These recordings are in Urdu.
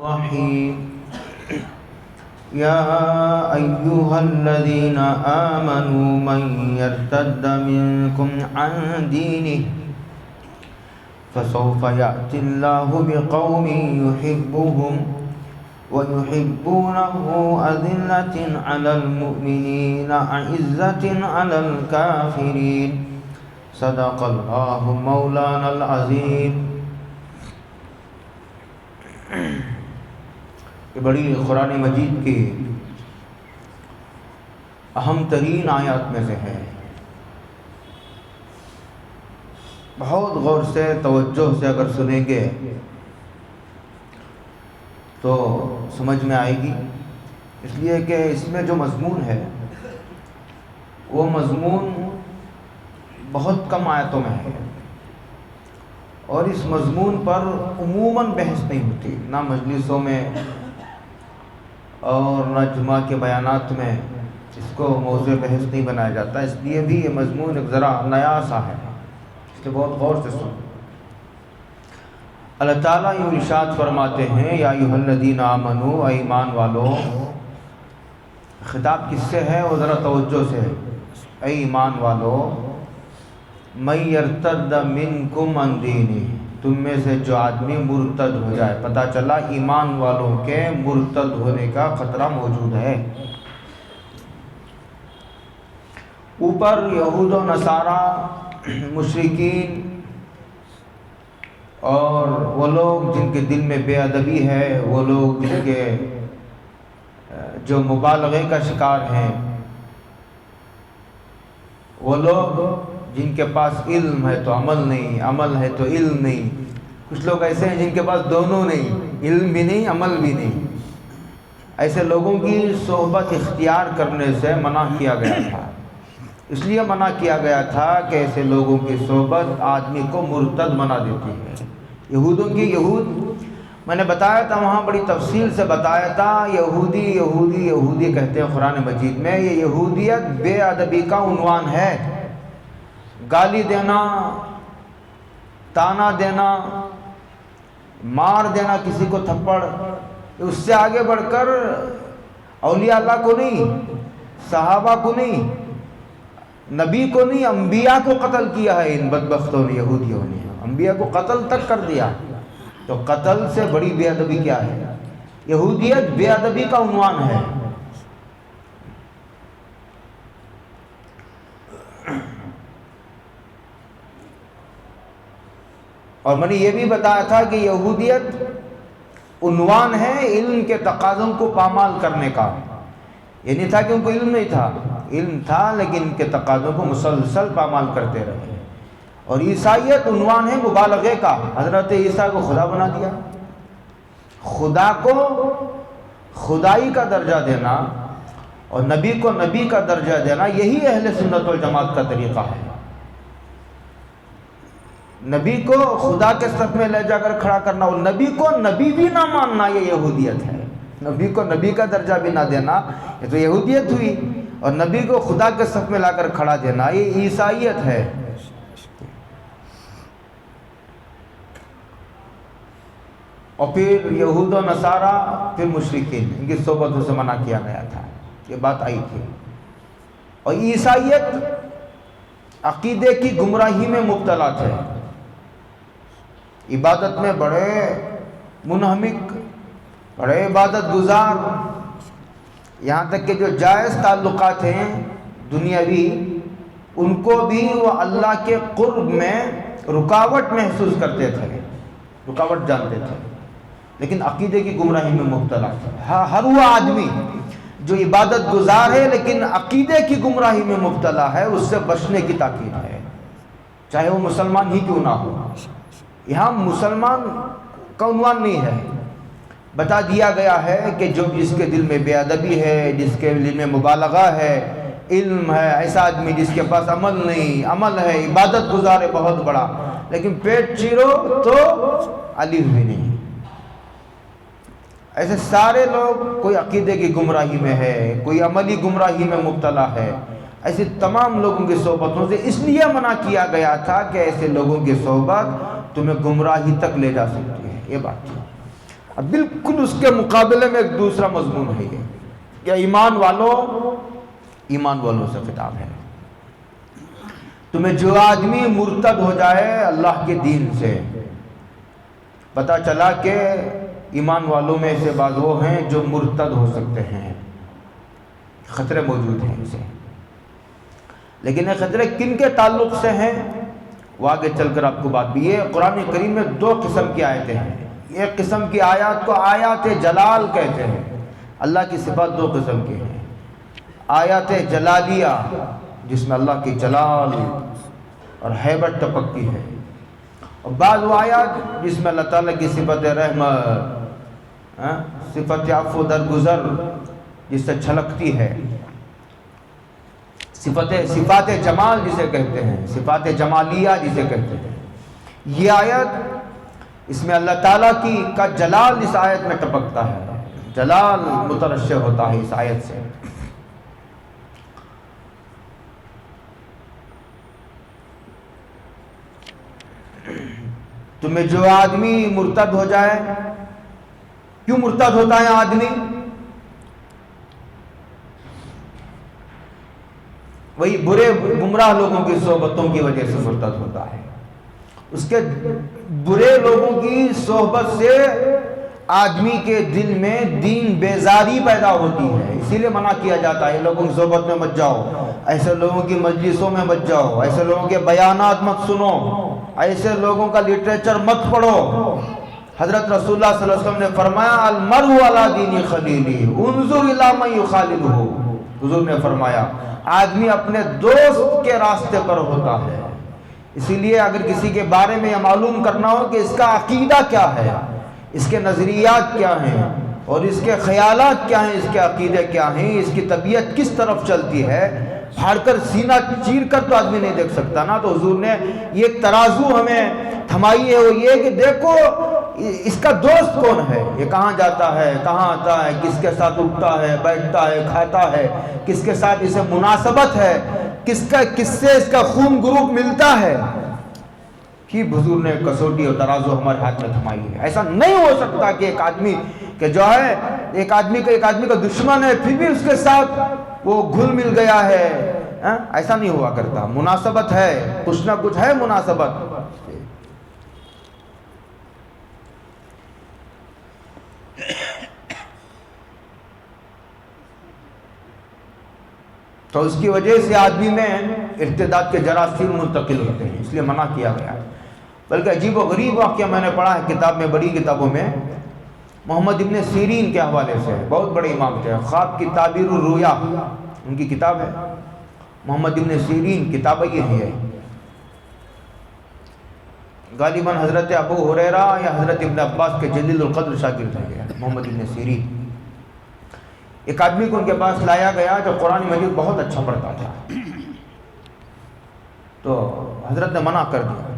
الرحيم يا أيها الذين آمنوا من يرتد منكم عن دينه فسوف يأتي الله بقوم يحبهم ويحبونه أذلة على المؤمنين أعزة على الكافرين صدق الله مولانا العظيم. یہ بڑی قرآن مجید کی اہم ترین آیات میں سے ہے. بہت غور سے توجہ سے اگر سنیں گے تو سمجھ میں آئے گی، اس لیے کہ اس میں جو مضمون ہے وہ مضمون بہت کم آیتوں میں ہے، اور اس مضمون پر عموماً بحث نہیں ہوتی، نہ مجلسوں میں اور نہ جمعہ کے بیانات میں اس کو موضوع بحث نہیں بنایا جاتا. اس لیے بھی یہ مضمون ایک ذرا نیا سا ہے، اس لیے بہت غور سے سنو. اللہ تعالیٰ یوں ارشاد فرماتے ہیں یا ایھا الذین آمنوا، اے ایمان والو. خطاب کس سے ہے وہ ذرا توجہ سے ہے. اے ایمان والو، من یرتد منکم عن دینہ، تم میں سے جو آدمی مرتد ہو جائے. پتہ چلا ایمان والوں کے مرتد ہونے کا خطرہ موجود ہے. اوپر یہود و نصارہ، مشرکین اور وہ لوگ جن کے دل میں بے ادبی ہے، وہ لوگ جن کے جو مبالغے کا شکار ہیں، وہ لوگ جن کے پاس علم ہے تو عمل نہیں، عمل ہے تو علم نہیں. کچھ لوگ ایسے ہیں جن کے پاس دونوں نہیں، علم بھی نہیں عمل بھی نہیں. ایسے لوگوں کی صحبت اختیار کرنے سے منع کیا گیا تھا. اس لیے منع کیا گیا تھا کہ ایسے لوگوں کی صحبت آدمی کو مرتد بنا دیتی ہے. یہودوں کی میں نے بتایا تھا، وہاں بڑی تفصیل سے بتایا تھا. یہودی یہودی یہودی کہتے ہیں قرآن مجید میں. یہ یہودیت بے ادبی کا عنوان ہے. گالی دینا، تانا دینا، مار دینا کسی کو تھپڑ، اس سے آگے بڑھ کر اولیاء اللہ کو نہیں، صحابہ کو نہیں، نبی کو نہیں، انبیاء کو قتل کیا ہے ان بدبختوں نے، یہودیوں نے. انبیاء کو قتل تک کر دیا. تو قتل سے بڑی بے ادبی کیا ہے؟ یہودیت بے ادبی کا عنوان ہے. اور میں نے یہ بھی بتایا تھا کہ یہودیت عنوان ہے علم کے تقاضوں کو پامال کرنے کا. یہ نہیں تھا کہ ان کو علم نہیں تھا، علم تھا لیکن ان کے تقاضوں کو مسلسل پامال کرتے رہے. اور عیسائیت عنوان ہے مبالغے کا. حضرت عیسیٰ کو خدا بنا دیا. خدا کو خدائی کا درجہ دینا اور نبی کو نبی کا درجہ دینا، یہی اہل سنت والجماعت کا طریقہ ہے. نبی کو خدا کے صف میں لے جا کر کھڑا کرنا اور نبی کو نبی بھی نہ ماننا، یہ یہودیت ہے. نبی کو نبی کا درجہ بھی نہ دینا، یہ تو یہودیت ہوئی. اور نبی کو خدا کے صف میں لا کر کھڑا دینا، یہ عیسائیت ہے. اور پھر یہود و نصارہ، پھر مشرکین، ان کی صحبتوں سے منع کیا گیا تھا. یہ بات آئی تھی. اور عیسائیت عقیدے کی گمراہی میں مبتلا تھے. عبادت میں بڑے منہمک، بڑے عبادت گزار، یہاں تک کہ جو جائز تعلقات ہیں دنیاوی، ان کو بھی وہ اللہ کے قرب میں رکاوٹ محسوس کرتے تھے، رکاوٹ جانتے تھے، لیکن عقیدے کی گمراہی میں مبتلا تھے. ہر وہ آدمی جو عبادت گزار ہے لیکن عقیدے کی گمراہی میں مبتلا ہے، اس سے بچنے کی تاکید ہے، چاہے وہ مسلمان ہی کیوں نہ ہو. یہاں مسلمان کا عنوان نہیں ہے. بتا دیا گیا ہے کہ جو جس کے دل میں بے ادبی ہے، جس کے دل میں مبالغہ ہے، علم ہے، ایسا آدمی جس کے پاس عمل نہیں، عمل ہے، عبادت گزار ہے بہت بڑا، لیکن پیٹ چیرو تو الف بھی نہیں. ایسے سارے لوگ کوئی عقیدے کی گمراہی میں ہے، کوئی عملی گمراہی میں مبتلا ہے. ایسے تمام لوگوں کی صحبتوں سے اس لیے منع کیا گیا تھا کہ ایسے لوگوں کی صحبت تمہیں گمراہی تک لے جا سکتی ہے. یہ بات تھی. اب بالکل اس کے مقابلے میں ایک دوسرا مضمون ہے یہ کہ ایمان والوں سے خطاب ہے. تمہیں جو آدمی مرتد ہو جائے اللہ کے دین سے، پتہ چلا کہ ایمان والوں میں سے بعض وہ ہیں جو مرتد ہو سکتے ہیں، خطرے موجود ہیں اسے. لیکن یہ خطرے کن کے تعلق سے ہیں وہ آگے چل کر آپ کو بات بھی. یہ قرآن کریم میں دو قسم کی آیتیں ہیں. ایک قسم کی آیات کو آیات جلال کہتے ہیں. اللہ کی صفات دو قسم کی ہیں. آیات جلالیہ جس میں اللہ کی جلال اور ہیبت ٹپکتی ہے، اور بعض وہ آیات جس میں اللہ تعالیٰ کی صفت رحمت، صفت عفو درگزر جس سے چھلکتی ہے، صفات جمال جسے کہتے ہیں، صفات جمالیہ جسے کہتے ہیں. یہ آیت اس میں اللہ تعالیٰ کا جلال اس آیت میں ٹپکتا ہے، جلال مترشح ہوتا ہے اس آیت سے. تمہیں جو آدمی مرتد ہو جائے، کیوں مرتد ہوتا ہے آدمی؟ وہی برے گمراہ لوگوں کی صحبتوں کی وجہ سے مرتد ہوتا ہے. اس کے برے لوگوں کی صحبت سے آدمی کے دل میں دین بیزاری پیدا ہوتی ہے. اسی لیے منع کیا جاتا ہے لوگوں کی صحبت میں مت جاؤ، ایسے لوگوں کی مجلسوں میں مت جاؤ، ایسے لوگوں کے بیانات مت سنو، ایسے لوگوں کا لٹریچر مت پڑھو. حضرت رسول اللہ صلی اللہ علیہ وسلم نے فرمایا المرء علی دین خلیلہ انظر الی من یخاللہ. حضور نے فرمایا آدمی اپنے دوست کے راستے پر ہوتا ہے. اسی لیے اگر کسی کے بارے میں یہ معلوم کرنا ہو کہ اس کا عقیدہ کیا ہے، اس کے نظریات کیا ہیں اور اس کے خیالات کیا ہیں، اس کے عقیدے کیا ہیں، اس کی طبیعت کس طرف چلتی ہے، پھاڑ کر سینہ چیر کر تو آدمی نہیں دیکھ سکتا نا. تو حضور نے یہ ایک ترازو ہمیں تھمائی ہے، وہ یہ کہ دیکھو اس کا دوست کون ہے، یہ کہاں جاتا ہے، کہاں آتا ہے، کس کے ساتھ اٹھتا ہے، بیٹھتا ہے، کھاتا ہے، کس کے ساتھ اسے مناسبت ہے، کس سے اس کا خون گروپ ملتا ہے. کہ حضور نے کسوٹی اور ترازو ہمارے ہاتھ میں تھمائی ہے. ایسا نہیں ہو سکتا کہ ایک آدمی کہ جو ہے ایک آدمی کا دشمن ہے پھر بھی اس کے ساتھ وہ گھل مل گیا ہے. ایسا نہیں ہوا کرتا. مناسبت ہے، کچھ نہ کچھ ہے مناسبت. تو اس کی وجہ سے آدمی میں ارتداد کے جراثیم منتقل ہوتے ہیں، اس لیے منع کیا گیا. بلکہ عجیب و غریب واقعہ میں نے پڑھا ہے کتاب میں، بڑی کتابوں میں، محمد ابن سیرین کے حوالے سے. بہت بڑے امام تھے، خواب کی تعبیر الرؤیا ان کی کتاب ہے. محمد ابن سیرین کتاب یہ ہے، غالباً حضرت ابو ہریرہ یا حضرت ابن عباس کے جلیل القدر شاگرد ہیں محمد ابن سیرین. ایک آدمی کو ان کے پاس لایا گیا جو قرآن مجید بہت اچھا پڑھتا تھا. تو حضرت نے منع کر دیا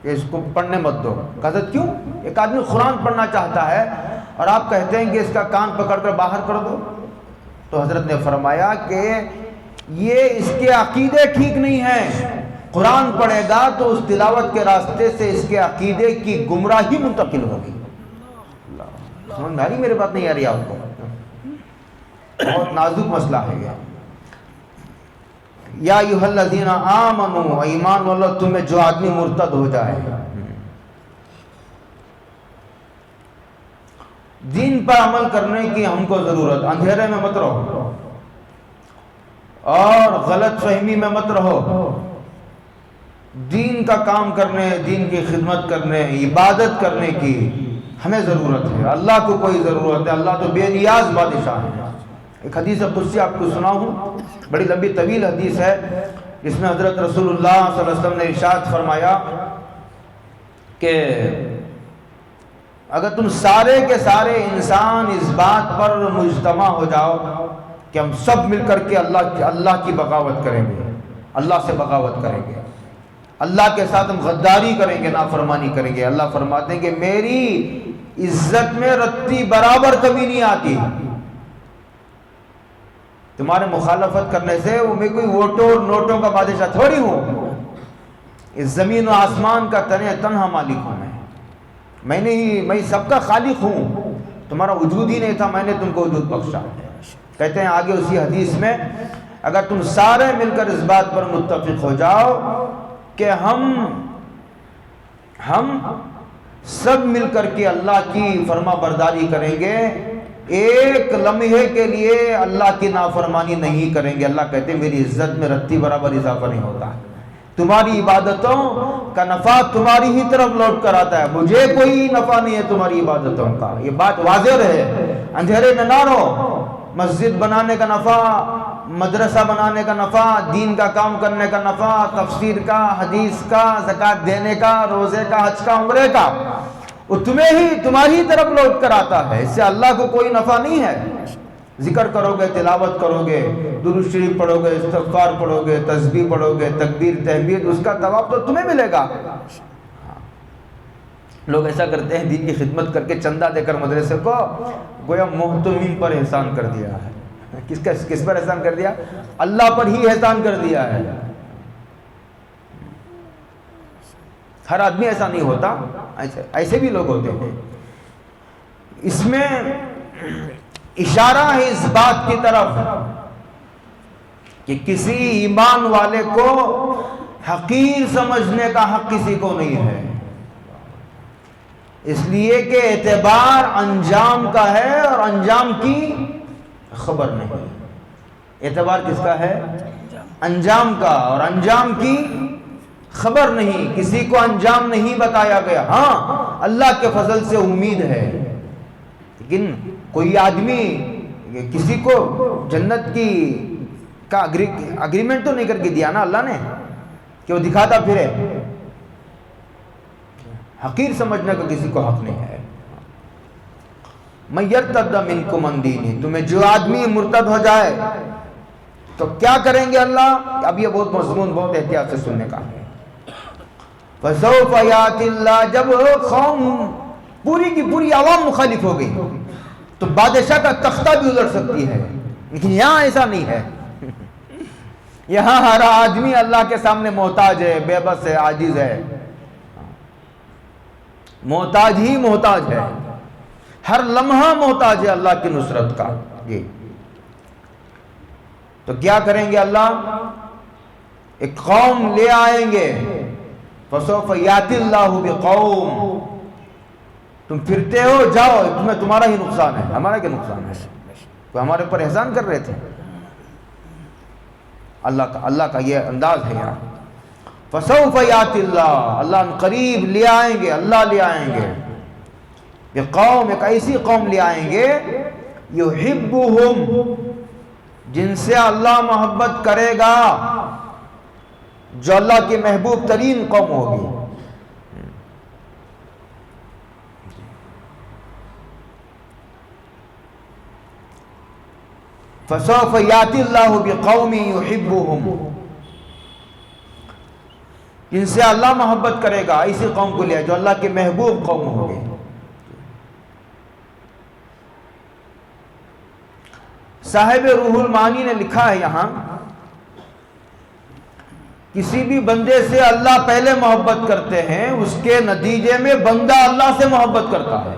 کہ اس کو پڑھنے مت دو. حضرت کیوں؟ ایک آدمی قرآن پڑھنا چاہتا ہے اور آپ کہتے ہیں کہ اس کا کان پکڑ کر باہر کر دو. تو حضرت نے فرمایا کہ یہ اس کے عقیدے ٹھیک نہیں ہیں. قرآن پڑھے گا تو اس تلاوت کے راستے سے اس کے عقیدے کی گمراہی منتقل ہوگی. سمجھ میں آ رہی میری بات نہیں آ رہی آپ کو؟ بہت نازک مسئلہ ہے یہ. یا ایھا الذین آمنوا، ایمان والو تمہیں جو آدمی مرتد ہو جائے، دین پر عمل کرنے کی ہم کو ضرورت. اندھیرے میں مت رہو اور غلط فہمی میں مت رہو. دین کا کام کرنے، دین کی خدمت کرنے، عبادت کرنے کی ہمیں ضرورت ہے. اللہ کو کوئی ضرورت ہے، اللہ تو بے نیاز بادشاہ ہے. ایک حدیث قدسی آپ کو سناؤں، بڑی لمبی طویل حدیث ہے، جس میں حضرت رسول اللہ صلی اللہ علیہ وسلم نے ارشاد فرمایا کہ اگر تم سارے کے سارے انسان اس بات پر مجتمع ہو جاؤ کہ ہم سب مل کر کے اللہ کی بغاوت کریں گے، اللہ سے بغاوت کریں گے، اللہ کے ساتھ ہم غداری کریں گے، نافرمانی کریں گے، اللہ فرماتے ہیں کہ میری عزت میں رتی برابر کمی نہیں آتی. تمہارے مخالفت کرنے سے وہ میں کوئی ووٹوں اور نوٹوں کا بادشاہ تھوڑی ہوں. اس زمین و آسمان کا تنہا مالک ہوں میں. میں سب کا خالق ہوں، تمہارا وجود ہی نہیں تھا، میں نے تم کو وجود بخشا۔ کہتے ہیں آگے اسی حدیث میں، اگر تم سارے مل کر اس بات پر متفق ہو جاؤ کہ ہم سب مل کر کے اللہ کی فرما برداری کریں گے، ایک لمحے کے لیے اللہ کی نافرمانی نہیں کریں گے، اللہ کہتے ہیں میری عزت میں رتی برابر اضافہ نہیں ہوتا، تمہاری عبادتوں کا نفع تمہاری ہی طرف لوٹ کر آتا ہے، مجھے کوئی نفع نہیں ہے تمہاری عبادتوں کا۔ یہ بات واضح رہے، اندھیرے میں نہ رہو۔ مسجد بنانے کا نفع، مدرسہ بنانے کا نفع، دین کا کام کرنے کا نفع، تفسیر کا، حدیث کا، زکوٰۃ دینے کا، روزے کا، حج کا، عمرے کا، وہ تمہاری طرف لوٹ کر آتا ہے، اس سے اللہ کو کوئی نفع نہیں ہے۔ ذکر کرو گے، تلاوت کرو گے، درود شریف پڑھو گے، استغفار پڑھو گے، تسبیح پڑھو گے، تکبیر تحمید، اس کا ثواب تو تمہیں ملے گا۔ لوگ ایسا کرتے ہیں دین کی خدمت کر کے چندہ دے کر مدرسے کو گویا محتمین پر احسان کر دیا ہے۔ کس پر احسان کر دیا؟ اللہ پر ہی احسان کر دیا ہے۔ ہر آدمی ایسا نہیں ہوتا، ایسے بھی لوگ ہوتے ہیں۔ اس میں اشارہ ہے اس بات کی طرف کہ کسی ایمان والے کو حقیر سمجھنے کا حق کسی کو نہیں ہے، اس لیے کہ اعتبار انجام کا ہے اور انجام کی خبر نہیں۔ اعتبار کس کا ہے؟ انجام کا، اور انجام کی خبر نہیں، کسی کو انجام نہیں بتایا گیا۔ ہاں اللہ کے فضل سے امید ہے، لیکن کوئی آدمی کسی کو جنت کا اگریمنٹ تو نہیں کر کے دیا نا اللہ نے کہ وہ دکھاتا پھرے۔ حقیر سمجھنے کا کسی کو حق نہیں ہے۔ من یرتد منکم عن دینہ، تمہیں جو آدمی مرتد ہو جائے تو کیا کریں گے اللہ؟ اب یہ بہت مضمون بہت احتیاط سے سننے کا ہے۔ فسوف یاتی اللہ، جب قوم پوری کی پوری عوام مخالف ہو گئی تو بادشاہ کا تختہ بھی ادھر سکتی ہے، لیکن یہاں ایسا نہیں ہے۔ یہاں ہر آدمی اللہ کے سامنے محتاج ہے، بے بس ہے، عاجز ہے، محتاج ہی محتاج ہے، ہر لمحہ محتاج ہے اللہ کی نصرت کا۔ جی تو کیا کریں گے اللہ؟ ایک قوم لے آئیں گے، فسوف یاتی اللہ بقوم، تم پھرتے ہو جاؤ، تمہیں تمہارا ہی نقصان ہے، ہمارا کیا نقصان ہے؟ تو ہمارے اوپر احسان کر رہے تھے۔ اللہ کا یہ انداز ہے یہاں، فسوف یاتی اللہ، اللہ قریب لے آئیں گے، اللہ لے آئیں گے یہ قوم، ایک ایسی قوم لے آئیں گے یحبہم، جن سے اللہ محبت کرے گا، جو اللہ کی محبوب ترین قوم ہوگی۔ فسوف یاتی اللہ بقوم یحبہم، جن سے اللہ محبت کرے گا، ایسی قوم کو لیا جو اللہ کے محبوب قوم ہوگی۔ صاحب روح المعانی نے لکھا ہے یہاں، کسی بھی بندے سے اللہ پہلے محبت کرتے ہیں، اس کے نتیجے میں بندہ اللہ سے محبت کرتا ہے۔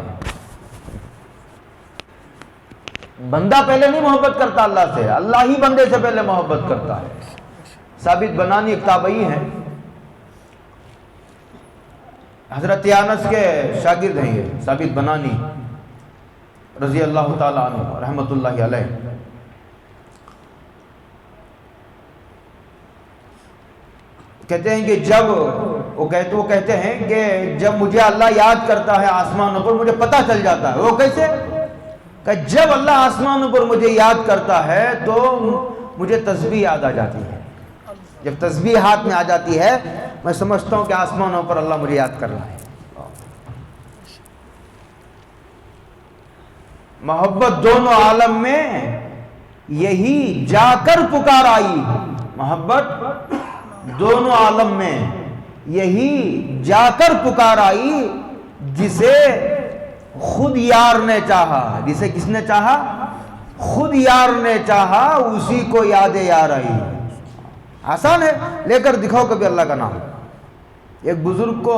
بندہ پہلے نہیں محبت کرتا اللہ سے، اللہ ہی بندے سے پہلے محبت کرتا ہے۔ ثابت بنانی ایک تابعی ہیں، حضرت انس کے شاگرد ہیں یہ ثابت بنانی رضی اللہ تعالیٰ عنہ رحمۃ اللہ علیہ۔ کہتے ہیں کہ جب وہ کہتے ہیں کہ جب مجھے اللہ یاد کرتا ہے آسمانوں پر، مجھے پتہ چل جاتا ہے۔ وہ کیسے؟ کہ جب اللہ آسمانوں پر مجھے یاد کرتا ہے تو مجھے تسبیح یاد آ جاتی ہے۔ جب تسبیح ہاتھ میں آ جاتی ہے میں سمجھتا ہوں کہ آسمانوں پر اللہ مجھے یاد کر رہا ہے۔ محبت دونوں عالم میں یہی جا کر پکار آئی، محبت دونوں عالم میں یہی جا کر پکار آئی، جسے خود یار نے چاہا، جسے کس نے چاہا؟ خود یار نے چاہا، اسی کو یاد یار آئی۔ آسان ہے، لے کر دکھاؤ کبھی اللہ کا نام۔ ایک بزرگ کو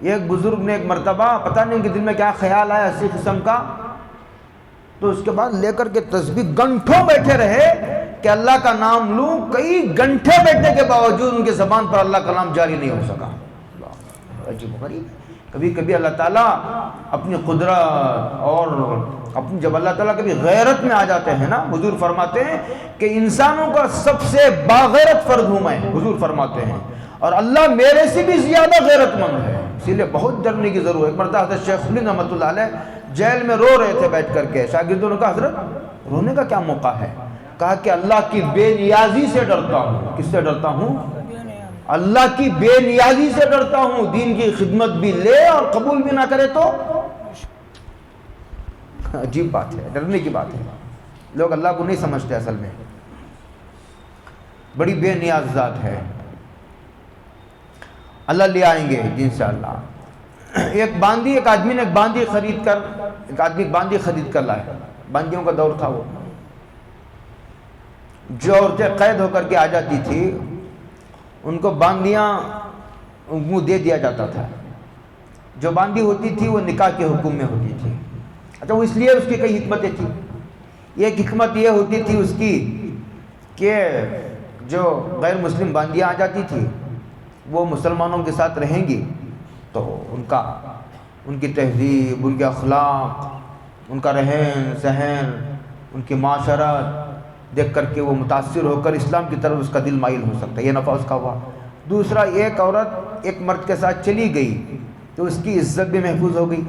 ایک بزرگ نے ایک مرتبہ پتہ نہیں ان کے دل میں کیا خیال آیا اسی قسم کا، تو اس کے بعد لے کر کے تسبیح گھنٹوں بیٹھے رہے کہ اللہ کا نام لوں، کئی گھنٹے بیٹھنے کے باوجود ان کے زبان پر اللہ کا نام جاری نہیں ہو سکا۔ عجیب و غریب۔ کبھی کبھی اللہ تعالیٰ اپنی قدرت اور جب اللہ تعالیٰ کبھی غیرت میں آ جاتے ہیں نا، حضور فرماتے ہیں کہ انسانوں کا سب سے باغیرت فرد ہوں میں، حضور فرماتے ہیں، اور اللہ میرے سے بھی زیادہ غیرت مند ہے، اسی لیے بہت ڈرنے کی ضرورت ہے۔ ایک مرتبہ حضرت شیخ الہند رحمۃ اللہ علیہ جیل میں رو رہے تھے بیٹھ کر کے، شاگردوں نے کہا حضرت رونے کا کیا موقع ہے؟ کہا کہ اللہ کی بے نیازی سے ڈرتا ہوں۔ کس سے ڈرتا ہوں؟ اللہ کی بے نیازی سے ڈرتا ہوں، دین کی خدمت بھی لے اور قبول بھی نہ کرے تو۔ عجیب بات ہے، ڈرنے کی بات ہے، لوگ اللہ کو نہیں سمجھتے، اصل میں بڑی بے نیاز ذات ہے۔ اللہ لے آئیں گے انشاءاللہ۔ ایک آدمی نے ایک باندی خرید کر لایا، باندیوں کا دور تھا وہ، جو عورتیں قید ہو کر کے آ جاتی تھی ان کو باندیاں منہ دے دیا جاتا تھا۔ جو باندی ہوتی تھی وہ نکاح کے حکم میں ہوتی تھی۔ اچھا، وہ اس لیے اس کی کئی حکمتیں تھیں۔ ایک حکمت یہ ہوتی تھی اس کی کہ جو غیر مسلم باندیاں آ جاتی تھی وہ مسلمانوں کے ساتھ رہیں گی تو ان کی تہذیب، ان کے اخلاق، ان کا رہن سہن، ان کی معاشرت دیکھ کر کے وہ متاثر ہو کر اسلام کی طرف اس کا دل مائل ہو سکتا ہے، یہ نفع اس کا ہوا۔ دوسرا، ایک عورت ایک مرد کے ساتھ چلی گئی تو اس کی عزت بھی محفوظ ہو گئی۔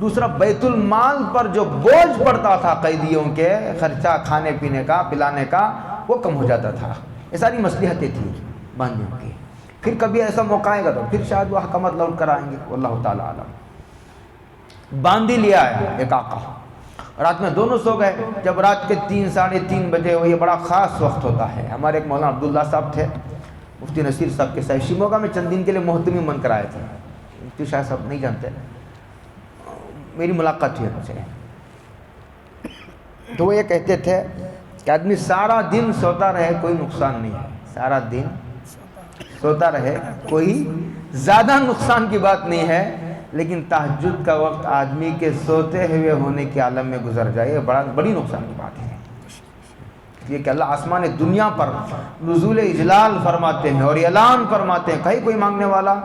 دوسرا، بیت المال پر جو بوجھ پڑتا تھا قیدیوں کے، خرچہ کھانے پینے کا پلانے کا، وہ کم ہو جاتا تھا۔ یہ ساری مصلحتیں تھیں باندیوں کی۔ پھر کبھی ایسا موقع آئے گا تو پھر شاید وہ حکمت لوٹ کر آئیں گے، واللہ تعالیٰ عالم۔ باندی لیا ہے ایک آقا، رات میں دونوں سو گئے۔ جب رات کے 3 ساڑھے 3 بجے ہو، یہ بڑا خاص وقت ہوتا ہے۔ ہمارے ایک مولانا عبداللہ صاحب تھے، مفتی نصیر صاحب کے ساتھ شیموگا میں چند دن کے لیے محتمی من کر آئے تھے، مفتی شاہ صاحب نہیں جانتے، میری ملاقات ہوئی ان سے۔ تو وہ یہ کہتے تھے کہ آدمی سارا دن سوتا رہے کوئی نقصان نہیں ہے، سارا دن سوتا رہے کوئی زیادہ نقصان کی بات نہیں ہے، لیکن تہجد کا وقت آدمی کے سوتے ہوئے ہونے کے عالم میں گزر جائے، یہ بڑی نقصان کی بات ہے۔ یہ کہ اللہ آسمان دنیا پر نزول اجلال فرماتے ہیں اور اعلان فرماتے ہیں، کہیں کوئی مانگنے والا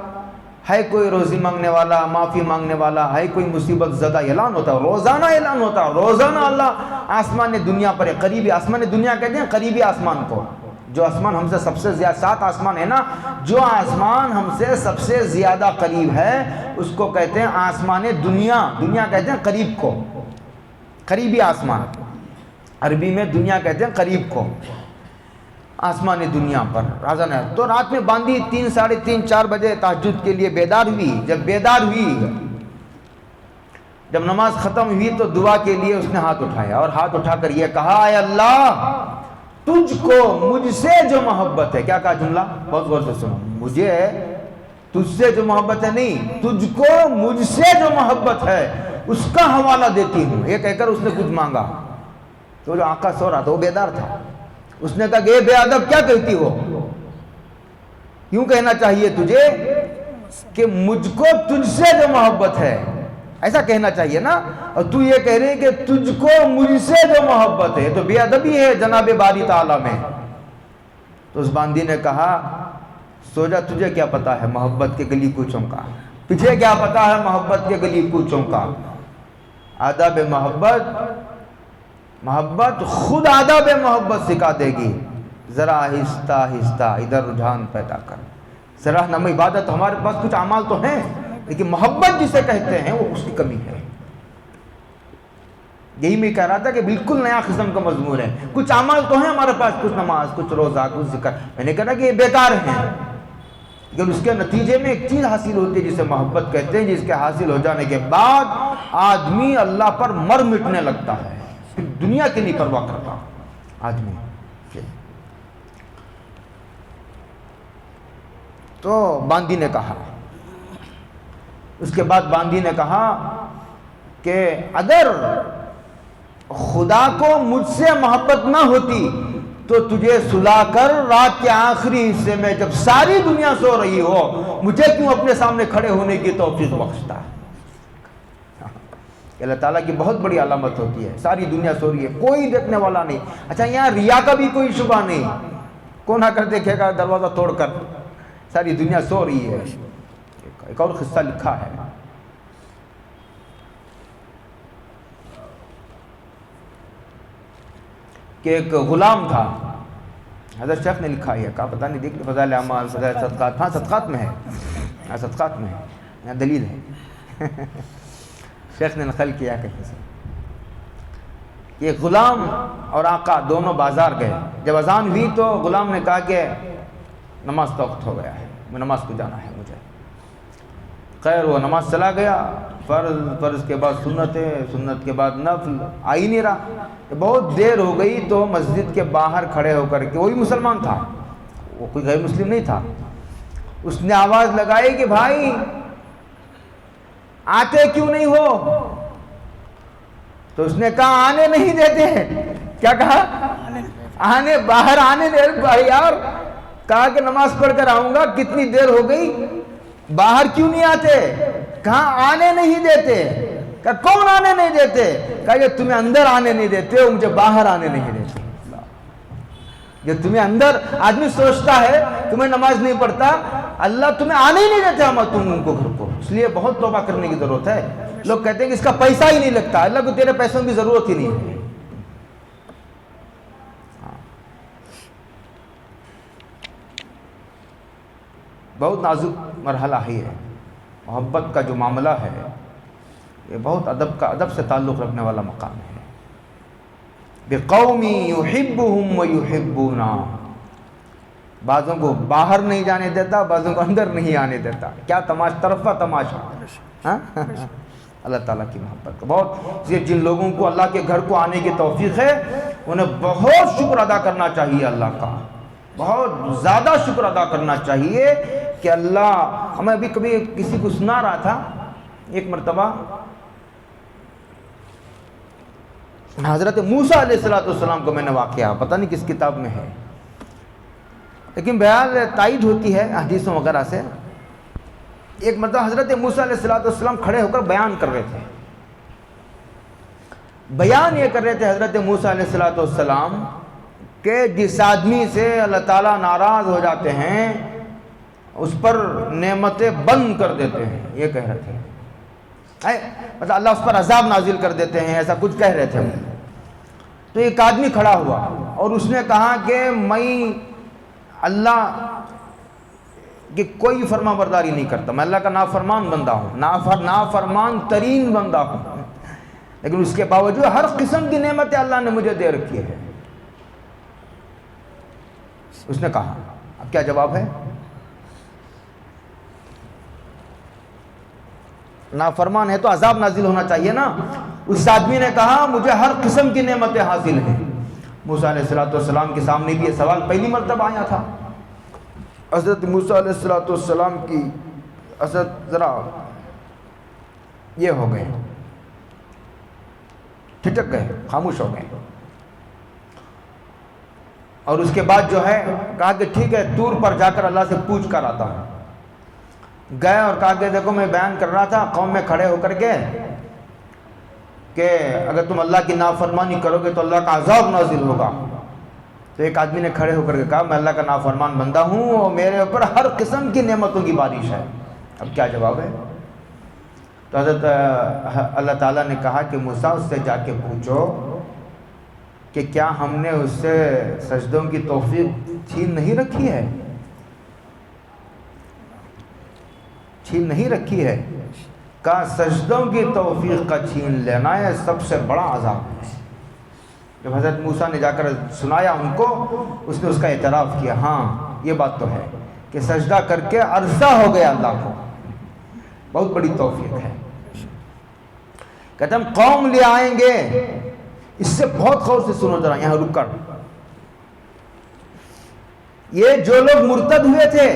ہے، کوئی روزی مانگنے والا، معافی مانگنے والا ہے، کوئی مصیبت زدہ، اعلان ہوتا ہے، روزانہ اعلان ہوتا ہے، روزانہ اللہ آسمان دنیا پر ہے، قریبی آسمان دنیا کہتے ہیں قریبی آسمان کو، جو آسمان ہم سے سب سے زیادہ، 7 آسمان ہے نا، جو آسمان ہم سے سب سے زیادہ قریب ہے اس کو کہتے ہیں آسمان دنیا۔ دنیا کہتے ہیں قریب کو، قریبی آسمان، عربی میں دنیا کہتے ہیں قریب کو، آسمان دنیا پر رازن ہے۔ تو رات میں باندھی 3 ساڑھے 3 4 بجے تہجد کے لیے بیدار ہوئی۔ جب بیدار ہوئی، جب نماز ختم ہوئی تو دعا کے لیے اس نے ہاتھ اٹھایا اور ہاتھ اٹھا کر یہ کہا، اے اللہ تجھ کو مجھ سے جو محبت ہے، کیا کہا جملہ؟ بہت غور سے سنو، مجھے تجھ سے جو محبت ہے نہیں، تجھ کو مجھ سے جو محبت ہے اس کا حوالہ دیتی ہوں۔ یہ کہہ کر اس نے کچھ مانگا تو جو آقا سو رہا تھا وہ بیدار تھا، اس نے کہا کہ اے بے ادب کیا کہتی ہو، کیوں کہنا چاہیے تجھے کہ مجھ کو تجھ سے جو محبت ہے، ایسا کہنا چاہیے نا، اور تو یہ کہہ رہے کہ تجھ کو مجھ سے جو محبت ہے، تو بے ادبی ہے جناب باری تعالیٰ میں۔ تو اس باندی نے کہا، سو جا، تجھے کیا پتا ہے محبت کے گلی کوچوں کا، تجھے کیا پتا ہے محبت کے گلی کوچوں کا۔ آداب محبت خود آداب محبت سکھا دے گی، ذرا آہستہ آہستہ ادھر رجحان پیدا کر، ذرا نام عبادت، ہمارے پاس کچھ اعمال تو ہیں لیکن محبت جسے کہتے ہیں وہ اس کی کمی ہے۔ یہی میں کہہ رہا تھا کہ بالکل نیا قسم کا مضمون ہے، کچھ اعمال تو ہیں ہمارے پاس، کچھ نماز، کچھ روزہ، کچھ ذکر، میں نے کہا کہ یہ بیکار ہیں، لیکن اس کے نتیجے میں ایک چیز حاصل ہوتی ہے جسے محبت کہتے ہیں، جس کے حاصل ہو جانے کے بعد آدمی اللہ پر مر مٹنے لگتا ہے، دنیا کی نہیں پرواہ کرتا آدمی۔ تو باندی نے کہا، اس کے بعد باندی نے کہا کہ اگر خدا کو مجھ سے محبت نہ ہوتی تو تجھے سلا کر رات کے آخری حصے میں جب ساری دنیا سو رہی ہو مجھے کیوں اپنے سامنے کھڑے ہونے کی توفیق بخشتا ہے؟ اللہ تعالیٰ کی بہت بڑی علامت ہوتی ہے، ساری دنیا سو رہی ہے، کوئی دیکھنے والا نہیں۔ اچھا یہاں ریا کا بھی کوئی شبہ نہیں، کون آ کر دیکھے گا دروازہ توڑ کر؟ ساری دنیا سو رہی ہے۔ ایک اور قصہ لکھا ہے کہ ایک غلام تھا، حضرت شیخ نے لکھا ہے، کہا پتہ نہیں، دیکھ فضائل اعمال، فضائل صدقات، ہاں صدقات میں ہے، ہاں صدقات میں ہے، یہاں دلیل ہے شیخ نے نقل کیا کہیں سے کہ غلام اور آقا دونوں بازار گئے، جب اذان ہوئی تو غلام نے کہا کہ نماز کا وقت ہو گیا ہے، میں نماز کو جانا ہے مجھے۔ خیر وہ نماز چلا گیا، فرض کے بعد سنت کے بعد نفل، آ ہی نہیں رہا۔ بہت دیر ہو گئی تو مسجد کے باہر کھڑے ہو کر کے، وہی مسلمان تھا، وہ کوئی غیر مسلم نہیں تھا، اس نے آواز لگائی کہ بھائی آتے کیوں نہیں ہو؟ تو اس نے کہا آنے نہیں دیتے۔ کیا کہا؟ باہر آنے دے بھائی یار، کہا کہ نماز پڑھ کر آؤں گا، کتنی دیر ہو گئی، باہر کیوں نہیں آتے؟ کہا آنے نہیں دیتے۔ کہا کون آنے نہیں دیتے؟ کہا کہ تمہیں اندر آنے نہیں دیتے ہو، مجھے باہر آنے نہیں دیتے۔ جو تمہیں اندر، آدمی سوچتا ہے تمہیں نماز نہیں پڑھتا، اللہ تمہیں آنے ہی نہیں دیتے ہم تم ان کو گھر کو، اس لیے بہت توبہ کرنے کی ضرورت ہے۔ لوگ کہتے ہیں کہ اس کا پیسہ ہی نہیں لگتا، اللہ کو تیرے پیسوں کی ضرورت ہی نہیں ہے۔ بہت نازک مرحلہ ہی ہے، محبت کا جو معاملہ ہے یہ بہت ادب سے تعلق رکھنے والا مقام ہے۔ بِقَوْمِ يُحِبُّهُمْ وَيُحِبُّونَا، بعضوں کو باہر نہیں جانے دیتا، بعضوں کو اندر نہیں آنے دیتا۔ کیا طرفہ تماشا، اللہ تعالیٰ کی محبت کا بہت، جن لوگوں کو اللہ کے گھر کو آنے کی توفیق ہے انہیں بہت شکر ادا کرنا چاہیے اللہ کا، بہت زیادہ شکر ادا کرنا چاہیے کہ اللہ، ہمیں ابھی کبھی کسی کو سنا رہا تھا، ایک مرتبہ حضرت موسیٰ علیہ السلام کو میں نے واقعہ، پتہ نہیں کس کتاب میں ہے، لیکن بہرحال تائید ہوتی ہے حدیثوں وغیرہ سے۔ ایک مرتبہ حضرت موسیٰ علیہ السلام کھڑے ہو کر بیان کر رہے تھے، بیان یہ کر رہے تھے حضرت موسیٰ علیہ السلام کہ جس آدمی سے اللہ تعالیٰ ناراض ہو جاتے ہیں اس پر نعمتیں بند کر دیتے ہیں، یہ کہہ رہے تھے، مطلب اللہ اس پر عذاب نازل کر دیتے ہیں، ایسا کچھ کہہ رہے تھے۔ تو ایک آدمی کھڑا ہوا اور اس نے کہا کہ میں اللہ کی کوئی فرما برداری نہیں کرتا، میں اللہ کا نافرمان بندہ ہوں، نافرمان ترین بندہ ہوں، لیکن اس کے باوجود ہر قسم کی نعمتیں اللہ نے مجھے دے رکھی ہے۔ اس نے کہا، اب کیا جواب ہے؟ نافرمان ہے تو عذاب نازل ہونا چاہیے نا۔ اس آدمی نے کہا مجھے ہر قسم کی نعمتیں حاصل ہیں۔ موسیٰ علیہ السلام کے سامنے بھی یہ سوال پہلی مرتبہ آیا تھا۔ حضرت موسیٰ علیہ السلام کی حضرت ذرا یہ ہو گئے، ٹھٹک گئے، خاموش ہو گئے، اور اس کے بعد جو ہے کہا کہ ٹھیک ہے طور پر جا کر اللہ سے پوچھ کر آتا ہوں۔ گئے اور کہا کہ دیکھو میں بیان کر رہا تھا قوم میں کھڑے ہو کر کے کہ اگر تم اللہ کی نافرمانی کرو گے تو اللہ کا عذاب نازل ہوگا۔ تو ایک آدمی نے کھڑے ہو کر کے کہا میں اللہ کا نافرمان بندہ ہوں اور میرے اوپر ہر قسم کی نعمتوں کی بارش ہے، اب کیا جواب ہے؟ تو حضرت اللہ تعالیٰ نے کہا کہ موسیٰ اس سے جا کے پوچھو کہ کیا ہم نے اس سے سجدوں کی توفیق چھین نہیں رکھی ہے؟ چھین نہیں رکھی ہے؟ کہا سجدوں کی توفیق کا چھین لینا ہے سب سے بڑا عذاب ہے۔ جب حضرت موسیٰ نے جا کر سنایا ان کو، اس نے اس کا اعتراف کیا، ہاں یہ بات تو ہے کہ سجدہ کر کے عرصہ ہو گیا اللہ کو، بہت بڑی توفیق ہے۔ کہتے ہم قوم لے آئیں گے، اس سے بہت غور سے سنو ذرا، یہاں رک کر، یہ جو لوگ مرتد ہوئے تھے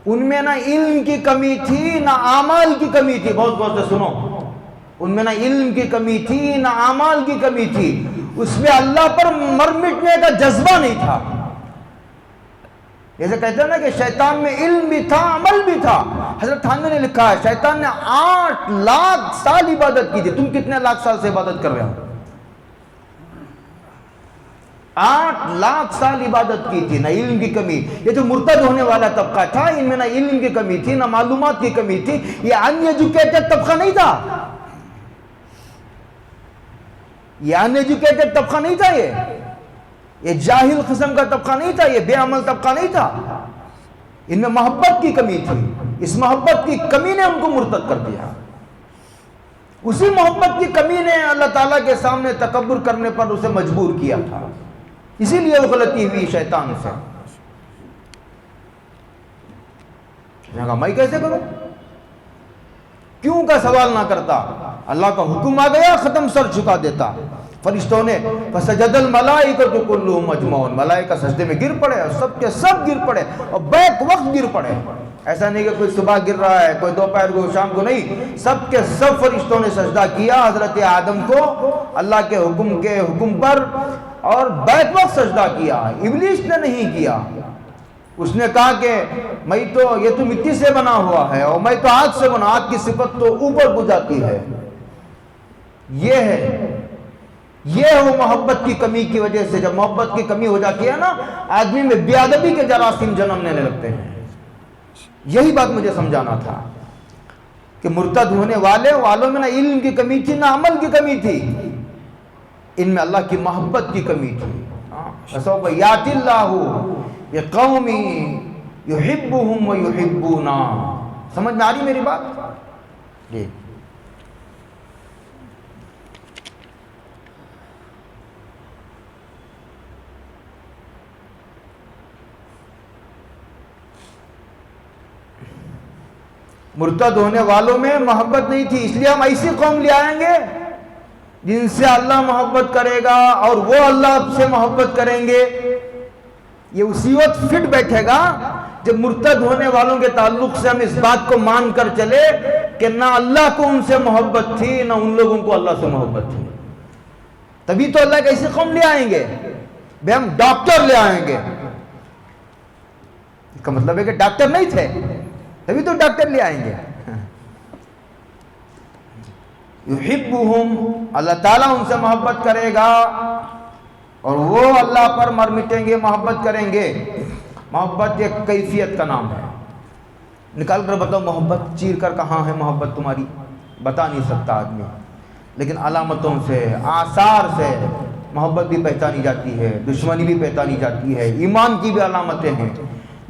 ان میں نہ علم کی کمی تھی نہ اعمال کی کمی تھی، بہت غور سے سنو، ان میں نہ علم کی کمی تھی نہ اعمال کی کمی تھی، اس میں اللہ پر مر مٹنے کا جذبہ نہیں تھا. جیسے کہتے ہیں نا کہ شیطان میں علم بھی تھا، عمل بھی تھا. حضرت تھانوی نے لکھا ہے شیطان نے 8 لاکھ سال عبادت کی تھی. تم کتنے لاکھ سال سے عبادت کر رہے ہو؟ 8 لاکھ سال عبادت کی تھی. نہ علم کی کمی. یہ جو مرتد ہونے والا طبقہ تھا ان میں نہ علم کی کمی تھی، نہ معلومات کی کمی تھی. یہ ان ایجوکیٹڈ طبقہ نہیں تھا. یہ ان ایجوکیٹڈ طبقہ نہیں تھا. یہ جاہل قسم کا طبقہ نہیں تھا. یہ بے عمل طبقہ نہیں تھا. ان میں محبت کی کمی تھی. اس محبت کی کمی نے ان کو مرتد کر دیا. اسی محبت کی کمی نے اللہ تعالیٰ کے سامنے تکبر کرنے پر اسے مجبور کیا تھا. اسی لیے وہ غلطی ہوئی شیطان سے. کہا میں کیسے کروں؟ کیوں کا سوال نہ کرتا. اللہ کا حکم آ گیا، ختم، سر جھکا دیتا. فرشتوں نے فسجد الملائکۃ کلھم اجمعون، ملائکہ سجدے میں گر پڑے اور سب کے سب گر پڑے اور بیک وقت گر پڑے. ایسا نہیں کہ کوئی صبح گر رہا ہے، کوئی دوپہر کو، شام کو، نہیں. سب کے سب فرشتوں نے سجدہ کیا حضرت آدم کو اللہ کے حکم پر اور بیک وقت سجدہ کیا. ابلیس نے نہیں کیا. اس نے کہا کہ یہ تو مٹی سے بنا ہوا ہے اور میں تو آگ سے بنا. آگ کی صفت تو اوپر کو جاتی ہے. یہ ہے وہ محبت کی کمی کی وجہ سے. جب محبت کی کمی ہو جاتی ہے نا، آدمی میں بے ادبی کے جراثیم جنم لینے لگتے ہیں. یہی بات مجھے سمجھانا تھا کہ مرتد ہونے والوں میں نہ علم کی کمی تھی، نہ عمل کی کمی تھی. ان میں اللہ کی محبت کی کمی تھی. فَسَوْفَ يَأْتِي اللَّهُ بِقَوْمٍ يُحِبُّهُمْ وَيُحِبُّونَهُ. سمجھ میں آ رہی میری بات؟ جی. مرتد ہونے والوں میں محبت نہیں تھی. اس لیے ہم ایسی قوم لے آئیں گے جن سے اللہ محبت کرے گا اور وہ اللہ سے محبت کریں گے. یہ اسی وقت فٹ بیٹھے گا جب مرتد ہونے والوں کے تعلق سے ہم اس بات کو مان کر چلے کہ نہ اللہ کو ان سے محبت تھی، نہ ان لوگوں کو اللہ سے محبت تھی. تبھی تو اللہ کی ایسی قوم لے آئیں گے. بھئی ہم ڈاکٹر لے آئیں گے. اس کا مطلب ہے کہ ڈاکٹر نہیں تھے، تبھی تو ڈاکٹر لے آئیں گے. یحبہم، اللہ تعالیٰ ان سے محبت کرے گا اور وہ اللہ پر مر مٹیں گے، محبت کریں گے. محبت ایک کیفیت کا نام ہے. نکال کر بتاؤ محبت چیر کر کہاں ہے محبت تمہاری؟ بتا نہیں سکتا آدمی. لیکن علامتوں سے، آثار سے محبت بھی پہچانی جاتی ہے، دشمنی بھی پہچانی جاتی ہے. ایمان کی بھی علامتیں ہیں،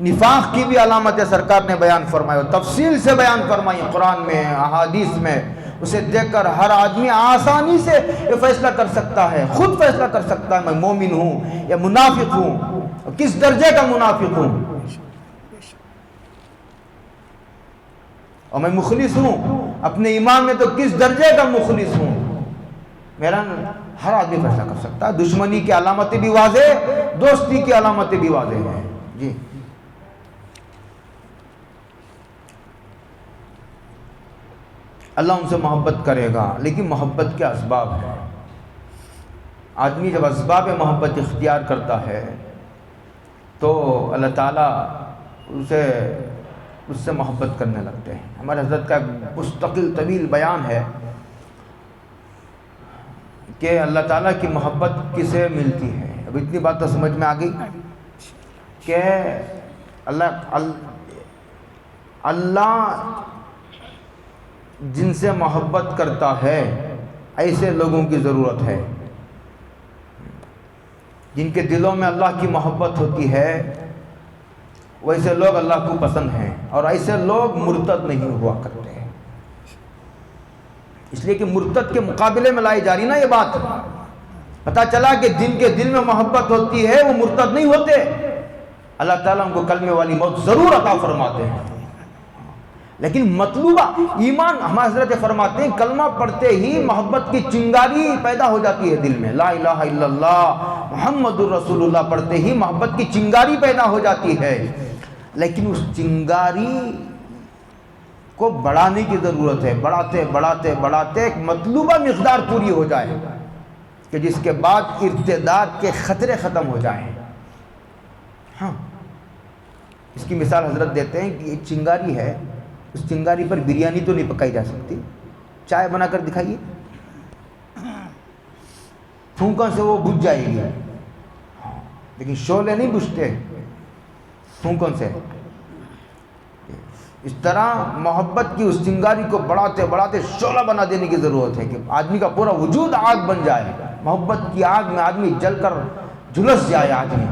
نفاق کی بھی علامتیں سرکار نے بیان فرمائی اور تفصیل سے بیان فرمائی قرآن میں، احادیث میں. اسے دیکھ کر ہر آدمی آسانی سے یہ فیصلہ کر سکتا ہے، خود فیصلہ کر سکتا ہے میں مومن ہوں یا منافق ہوں، اور کس درجے کا منافق ہوں، اور میں مخلص ہوں اپنے ایمان میں تو کس درجے کا مخلص ہوں. میرا ہر آدمی فیصلہ کر سکتا ہے. دشمنی کی علامتیں بھی واضح، دوستی کی علامتیں بھی واضح ہیں. جی. اللہ ان سے محبت کرے گا، لیکن محبت کے اسباب ہیں. آدمی جب اسباب محبت اختیار کرتا ہے تو اللہ تعالیٰ اس سے محبت کرنے لگتے ہیں. ہمارے حضرت کا مستقل طویل بیان ہے کہ اللہ تعالیٰ کی محبت کسے ملتی ہے. اب اتنی بات تو سمجھ میں آ گئی کہ اللہ جن سے محبت کرتا ہے ایسے لوگوں کی ضرورت ہے. جن کے دلوں میں اللہ کی محبت ہوتی ہے ویسے لوگ اللہ کو پسند ہیں، اور ایسے لوگ مرتد نہیں ہوا کرتے. اس لیے کہ مرتد کے مقابلے میں لائی جا رہی نا یہ بات. پتہ چلا کہ جن کے دل میں محبت ہوتی ہے وہ مرتد نہیں ہوتے. اللہ تعالیٰ ان کو کلمے والی موت ضرور عطا فرماتے ہیں. لیکن مطلوبہ ایمان، ہمارے حضرت فرماتے ہیں کلمہ پڑھتے ہی محبت کی چنگاری پیدا ہو جاتی ہے دل میں. لا الہ الا اللہ محمد الرسول اللہ پڑھتے ہی محبت کی چنگاری پیدا ہو جاتی ہے. لیکن اس چنگاری کو بڑھانے کی ضرورت ہے. بڑھاتے بڑھاتے بڑھاتے ایک مطلوبہ مقدار پوری ہو جائے. کہ جس کے بعد ارتداد کے خطرے ختم ہو جائیں. ہاں، اس کی مثال حضرت دیتے ہیں کہ ایک چنگاری ہے، اس چنگاری پر بریانی تو نہیں پکائی جا سکتی، چائے بنا کر دکھائیے، پھونکوں سے وہ بجھ جائے گی، لیکن شعلے نہیں بجھتے پھونکوں سے. اس طرح محبت کی اس چنگاری کو بڑھاتے بڑھاتے شعلہ بنا دینے کی ضرورت ہے کہ آدمی کا پورا وجود آگ بن جائے، محبت کی آگ میں آدمی جل کر جھلس جائے آدمی،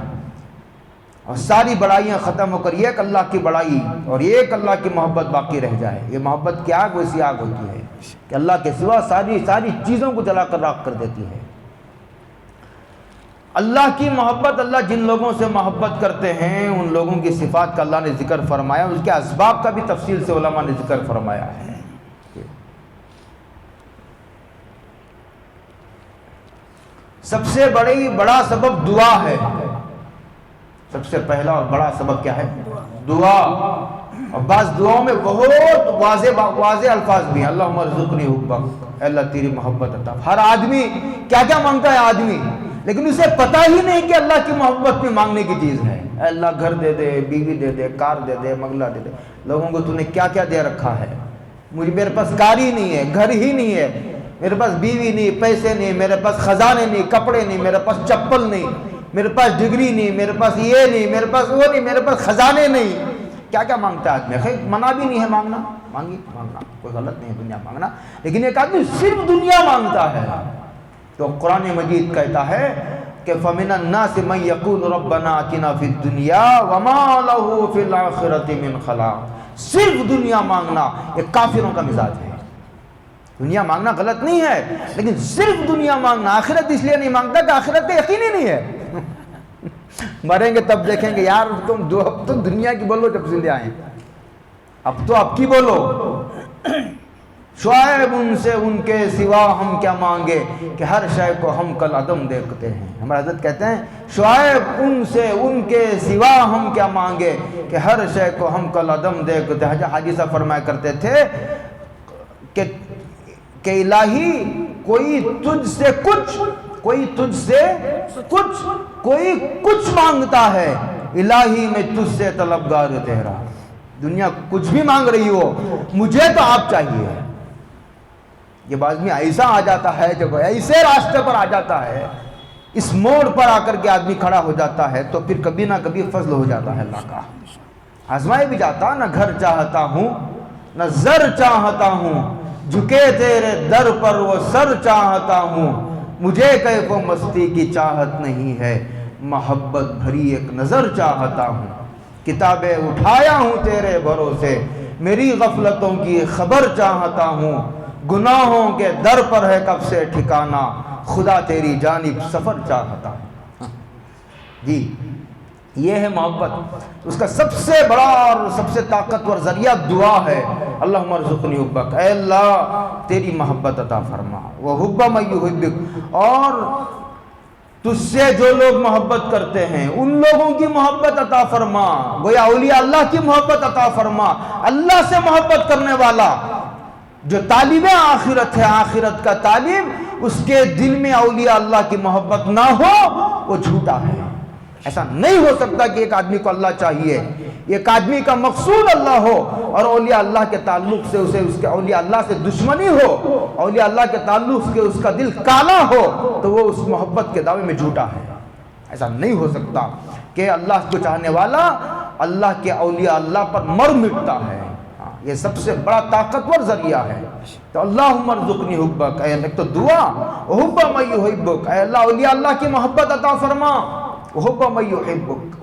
اور ساری بڑائیاں ختم ہو کر ایک اللہ کی بڑائی اور ایک اللہ کی محبت باقی رہ جائے. یہ محبت کی آگ ویسی آگ ہوتی ہے کہ اللہ کے سوا ساری چیزوں کو جلا کر راکھ کر دیتی ہے. اللہ کی محبت، اللہ جن لوگوں سے محبت کرتے ہیں ان لوگوں کی صفات کا اللہ نے ذکر فرمایا، اس کے اسباب کا بھی تفصیل سے علماء نے ذکر فرمایا ہے. سب سے بڑا سبب دعا ہے. سب سے پہلا اور بڑا سبب کیا ہے؟ دعا. اور بعض دعاؤں میں بہت واضح الفاظ بھی ہیں. اللہم ارزقنی حبک، اے اللہ تیری محبت عطا. ہر آدمی کیا کیا مانگتا ہے آدمی، لیکن اسے پتہ ہی نہیں کہ اللہ کی محبت میں مانگنے کی چیز ہے. اے اللہ گھر دے دے، بیوی دے دے، کار دے دے، بنگلہ دے دے. لوگوں کو تو نے کیا کیا دے رکھا ہے. میرے پاس کار ہی نہیں ہے، گھر ہی نہیں ہے، میرے پاس بیوی نہیں، پیسے نہیں، میرے پاس خزانے نہیں، کپڑے نہیں، میرے پاس چپل نہیں، میرے پاس ڈگری نہیں، میرے پاس یہ نہیں، میرے پاس وہ نہیں، میرے پاس خزانے نہیں. کیا کیا مانگتا ہے آدمی. خیر منع بھی نہیں ہے مانگنا، مانگنا کوئی غلط نہیں ہے دنیا مانگنا، لیکن ایک آدمی صرف دنیا مانگتا ہے. تو قرآن مجید کہتا ہے کہ فَمِنَ النَّاسِ مَن يَقُولُ رَبَّنَا آتِنَا فِي الدُّنْيَا وَمَا لَهُ فِي الْآخِرَةِ مِنْ خَلَاقٍ. صرف دنیا مانگنا یہ کافروں کا مزاج ہے. دنیا مانگنا غلط نہیں ہے، لیکن صرف دنیا مانگنا. آخرت اس لیے نہیں مانگتا کہ آخرت پہ یقین ہی نہیں ہے. مریں گے تب دیکھیں گے یار تم دنیا کی بولو جب زندہ آئیں، اب تو اب کی بولو. شعیب ان سے ان کے سوا ہم کیا مانگے کہ ہر شے کو ہم کل عدم دیکھتے ہیں. ہمارے حضرت کہتے ہیں شعیب ان سے ان کے سوا ہم کیا مانگے کہ ہر شے کو ہم کل عدم دیکھتے ہیں. حاجی صاحب فرمایا کرتے تھے کہ الہی کوئی تجھ سے کچھ، کوئی تجھ سے کچھ، کوئی کچھ مانگتا ہے، الہی میں تجھ سے طلبگار تیرا. دنیا کچھ بھی مانگ رہی ہو، مجھے تو آپ چاہیے. یہ بعض میں ایسا آ جاتا ہے، جب ایسے راستے پر آ جاتا ہے، اس موڑ پر آ کر کے آدمی کھڑا ہو جاتا ہے تو پھر کبھی نہ کبھی فضل ہو جاتا ہے اللہ کا. آزمائے بھی جاتا، نہ گھر چاہتا ہوں نہ زر چاہتا ہوں، جھکے تیرے در پر وہ سر چاہتا ہوں. مجھے کیف و مستی کی چاہت نہیں ہے، محبت بھری ایک نظر چاہتا ہوں. کتابیں اٹھایا ہوں تیرے بھروسے، میری غفلتوں کی خبر چاہتا ہوں. گناہوں کے در پر ہے کب سے ٹھکانہ، خدا تیری جانب سفر چاہتا ہوں. جی یہ ہے محبت. اس کا سب سے بڑا اور سب سے طاقتور ذریعہ دعا ہے. اللہم ارزقنی حبک، اے اللہ تیری محبت عطا فرما. وحب من یحبک، اور تجھ سے جو لوگ محبت کرتے ہیں ان لوگوں کی محبت عطا فرما. گویا اولیاء اللہ کی محبت عطا فرما. اللہ سے محبت کرنے والا جو طالب آخرت ہے، آخرت کا طالب، اس کے دل میں اولیاء اللہ کی محبت نہ ہو وہ جھوٹا ہے. ایسا نہیں ہو سکتا کہ ایک آدمی کو اللہ چاہیے، ایک آدمی کا مقصود اللہ ہو اور اولیاء اللہ کے تعلق سے اسے اس کے اولیاء اللہ سے دشمنی ہو، اولیاء اللہ کے تعلق سے اس کا دل کالا ہو، تو وہ اس محبت کے دعوے میں جھوٹا ہے. ایسا نہیں ہو سکتا کہ اللہ کو چاہنے والا اللہ کے اولیاء اللہ پر مر مٹتا ہے. یہ سب سے بڑا طاقتور ذریعہ ہے. تو اللہم ارزقنی حبک، اے اللہ، تو دعا حب من یحبک، اے اللہ اولیاء اللہ کی محبت عطا فرما. حب من یحبک،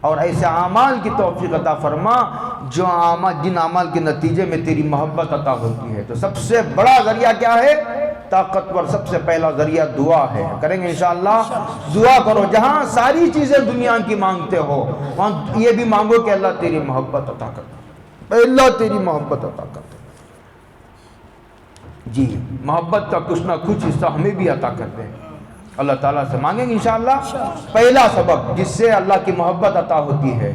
اور ایسے اعمال کی توفیق عطا فرما جو جن اعمال کے نتیجے میں تیری محبت عطا ہوتی ہے. تو سب سے بڑا ذریعہ کیا ہے؟ طاقتور سب سے پہلا ذریعہ دعا ہے. کریں گے انشاءاللہ. دعا کرو، جہاں ساری چیزیں دنیا کی مانگتے ہو وہاں یہ بھی مانگو کہ اللہ تیری محبت عطا کر، اللہ تیری محبت عطا کر. جی محبت کا کچھ نہ کچھ حصہ ہمیں بھی عطا کر دیں. اللہ تعالیٰ سے مانگیں گے انشاءاللہ. پہلا سبب جس سے اللہ کی محبت عطا ہوتی ہے،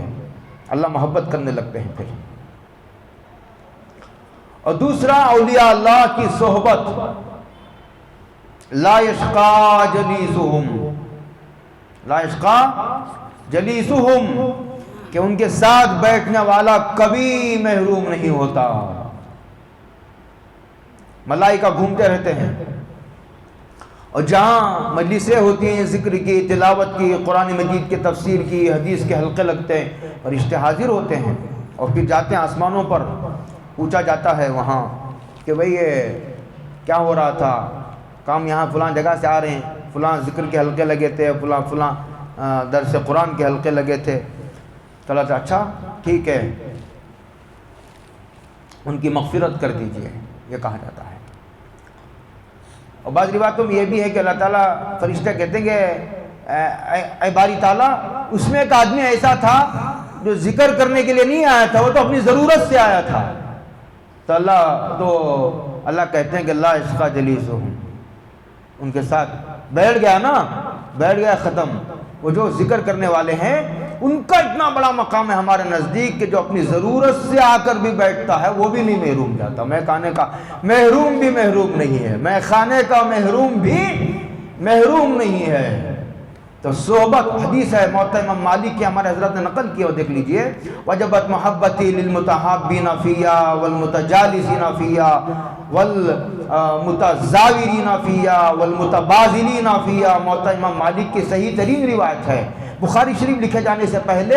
اللہ محبت کرنے لگتے ہیں پھر. اور دوسرا اولیاء اللہ کی صحبت. لا یشقا جلیسہم، لا یشقا جلیسہم، کہ ان کے ساتھ بیٹھنے والا کبھی محروم نہیں ہوتا۔ ملائکہ گھومتے رہتے ہیں، اور جہاں مجلسیں ہوتی ہیں ذکر کی، تلاوت کی، قرآن مجید کی تفسیر کی، حدیث کے حلقے لگتے ہیں، فرشتے حاضر ہوتے ہیں، اور پھر جاتے ہیں آسمانوں پر، پوچھا جاتا ہے وہاں کہ بھئی یہ کیا ہو رہا تھا، کام یہاں فلاں جگہ سے آ رہے ہیں، فلاں ذکر کے حلقے لگے تھے، فلاں درس قرآن کے حلقے لگے تھے، چلا تھا، اچھا ٹھیک ہے، ان کی مغفرت کر دیجئے، یہ کہا جاتا ہے۔ اور بعض روایتوں میں یہ بھی ہے کہ اللہ تعالیٰ، فرشتہ کہتے ہیں کہ اے باری تعالیٰ، اس میں ایک آدمی ایسا تھا جو ذکر کرنے کے لیے نہیں آیا تھا، وہ تو اپنی ضرورت سے آیا تھا، تو اللہ کہتے ہیں کہ لا یشقا جلیسہم، ان کے ساتھ بیٹھ گیا نا، بیٹھ گیا، ختم۔ وہ جو ذکر کرنے والے ہیں ان کا اتنا بڑا مقام ہے ہمارے نزدیک کہ جو اپنی ضرورت سے آ کر بھی بیٹھتا ہے وہ بھی نہیں محروم جاتا۔ میں کھانے کا محروم بھی محروم نہیں ہے، میں کھانے کا محروم بھی محروم نہیں ہے۔ تو صحبت، حدیث ہے موطا امام مالک کی، ہمارے حضرت نے نقل کیا، وہ دیکھ لیجئے، وجبت محبتی للمتحابین فیا والمتجالسین فیا والمتزاورین فیا والمتبازلین فیا۔ موطا امام مالک کی صحیح ترین روایت ہے۔ بخاری شریف لکھے جانے سے پہلے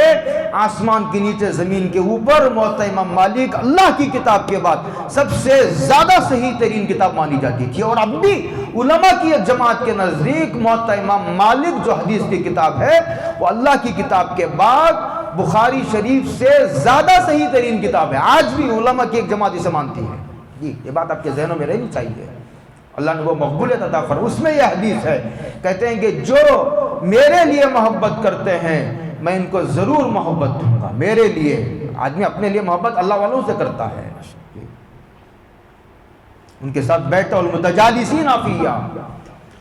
آسمان کے نیچے زمین کے اوپر موطا امام مالک اللہ کی کتاب کے بعد سب سے زیادہ صحیح ترین کتاب مانی جاتی تھی، اور اب بھی علماء کی ایک جماعت کے نزدیک موطا امام مالک جو حدیث کی کتاب ہے وہ اللہ کی کتاب کے بعد بخاری شریف سے زیادہ صحیح ترین کتاب ہے۔ آج بھی علماء کی ایک جماعت اسے مانتی ہے، جی یہ بات آپ کے ذہنوں میں رہنی چاہیے۔ اللہ نے وہ مقبولیت عطا فرمائی، اس میں یہ حدیث ہے، کہتے ہیں کہ جو میرے لیے محبت کرتے ہیں میں ان کو ضرور محبت دوں گا۔ میرے لیے، آدمی اپنے لیے محبت اللہ والوں سے کرتا ہے، ان کے ساتھ بیٹھتا، المتجالسین فیہ،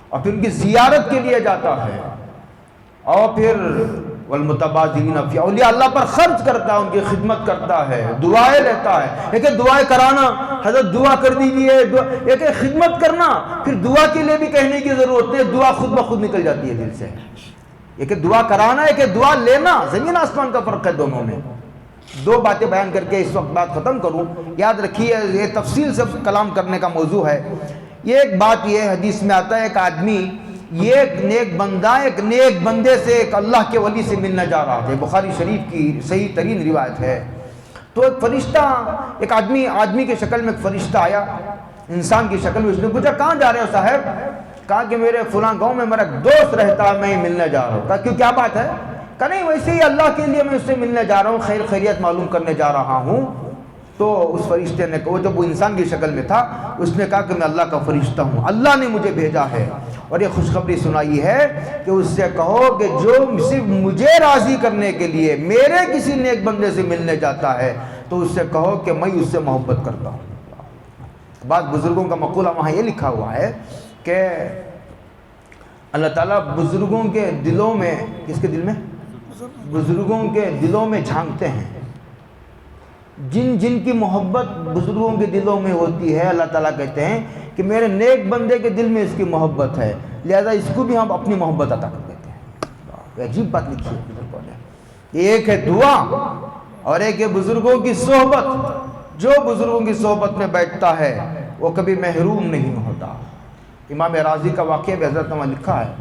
اور پھر ان کی زیارت کے لیے جاتا ہے، اور پھر والمتبازلین فیہ، اولیاء اللہ پر خرچ کرتا ہے، ان کی خدمت کرتا ہے، دعائیں لیتا ہے۔ ایک ہے دعائیں کرانا، حضرت دعا کر دیجئے، ایک ہے خدمت کرنا، پھر دعا کے لیے بھی کہنے کی ضرورت ہے، دعا خود بخود نکل جاتی ہے دل سے۔ ایک ہے دعا کرانا، ایک ہے دعا لینا، زمین آسمان کا فرق ہے دونوں میں۔ دو باتیں بیان کر کے اس وقت بات ختم کروں، یاد رکھیے یہ تفصیل سے کلام کرنے کا موضوع ہے۔ یہ ایک بات یہ حدیث میں آتا ہے، ایک آدمی، یہ ایک نیک بندہ ایک نیک بندے سے، ایک اللہ کے ولی سے ملنے جا رہا تھا، بخاری شریف کی صحیح ترین روایت ہے۔ تو ایک فرشتہ، ایک آدمی کی شکل میں ایک فرشتہ آیا، انسان کی شکل میں، اس نے پوچھا کہاں جا رہے ہو صاحب؟ کہا کہ میرے فلاں گاؤں میں میرا ایک دوست رہتا ہے، میں ملنے جا رہا ہوں۔ کہا کیوں، کیا بات ہے؟ کہا نہیں ویسے ہی اللہ کے لیے میں اس سے ملنے جا رہا ہوں، خیر خیریت معلوم کرنے جا رہا ہوں۔ تو اس فرشتے نے کہا، جب وہ انسان کی شکل میں تھا، اس نے کہا کہ میں اللہ کا فرشتہ ہوں، اللہ نے مجھے بھیجا ہے، اور یہ خوشخبری سنائی ہے کہ اس سے کہو کہ جو صرف مجھے راضی کرنے کے لیے میرے کسی نیک بندے سے ملنے جاتا ہے تو اس سے کہو کہ میں اس سے محبت کرتا ہوں۔ بعض بزرگوں کا مقولہ وہاں یہ لکھا ہوا ہے کہ اللہ تعالیٰ بزرگوں کے دلوں میں، کس کے دل میں؟ بزرگوں کے دلوں میں جھانکتے ہیں، جن کی محبت بزرگوں کے دلوں میں ہوتی ہے، اللہ تعالیٰ کہتے ہیں کہ میرے نیک بندے کے دل میں اس کی محبت ہے، لہذا اس کو بھی ہم اپنی محبت عطا کر دیتے ہیں۔ عجیب بات لکھی ہے بزرگوں نے۔ ایک ہے دعا اور ایک ہے بزرگوں کی صحبت۔ جو بزرگوں کی صحبت میں بیٹھتا ہے وہ کبھی محروم نہیں ہوتا۔ امام راضی کا واقعہ بھی حضرت نے لکھا ہے،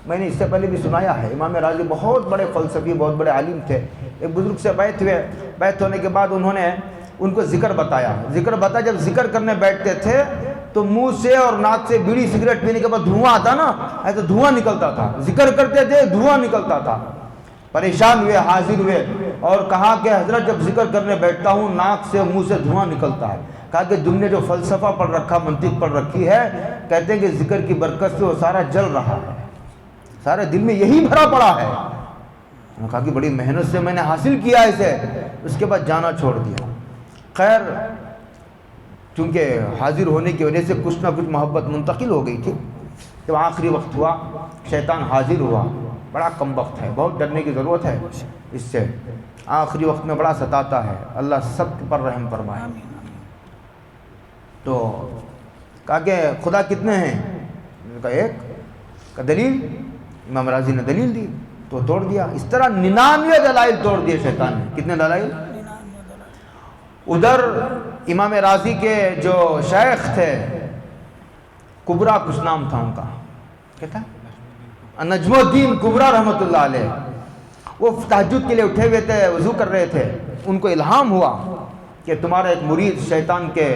میں نے اس سے پہلے بھی سنایا ہے۔ امام راضی بہت بڑے فلسفی، بہت بڑے عالم تھے۔ ایک بزرگ سے بیعت ہوئے، بیعت ہونے کے بعد انہوں نے ان کو ذکر بتایا۔ جب ذکر کرنے بیٹھتے تھے تو منہ سے اور ناک سے بیڑی سگریٹ پینے کے بعد دھواں آتا نا، ایسا دھواں نکلتا تھا، ذکر کرتے تھے دھواں نکلتا تھا۔ پریشان ہوئے، حاضر ہوئے اور کہا کہ حضرت جب ذکر کرنے بیٹھتا ہوں ناک سے منہ سے دھواں نکلتا ہے۔ کہا کہ تم نے جو فلسفہ پڑھ رکھا، منطق پڑھ رکھی ہے، کہتے ہیں کہ ذکر کی برکت سے وہ سارا جل رہا ہے، سارے دل میں یہی بھرا پڑا ہے۔ انہوں نے کہا کہ بڑی محنت سے میں نے حاصل کیا اسے، اس کے بعد جانا چھوڑ دیا۔ خیر چونکہ حاضر ہونے کی وجہ سے کچھ نہ کچھ محبت منتقل ہو گئی تھی۔ جب آخری وقت ہوا، شیطان حاضر ہوا، بڑا کم وقت ہے، بہت ڈرنے کی ضرورت ہے اس سے، آخری وقت میں بڑا ستاتا ہے، اللہ سب پر رحم فرمائے۔ تو کہا کہ خدا کتنے ہیں؟ نے کہا ایک کا دلیل، امام راضی نے دلیل دی تو توڑ دیا. اس طرح 99 دلائل توڑ دیے شیطان نے. کتنے دلائل؟ ادھر امام راضی کے جو شیخ تھے، کبرا کچھ نام تھا ان کا، کیا تھا؟ نجم الدین کبرا رحمۃ اللہ علیہ. وہ تہجد کے لیے اٹھے ہوئے تھے، وضو کر رہے تھے. ان کو الہام ہوا کہ تمہارا ایک مرید شیطان کے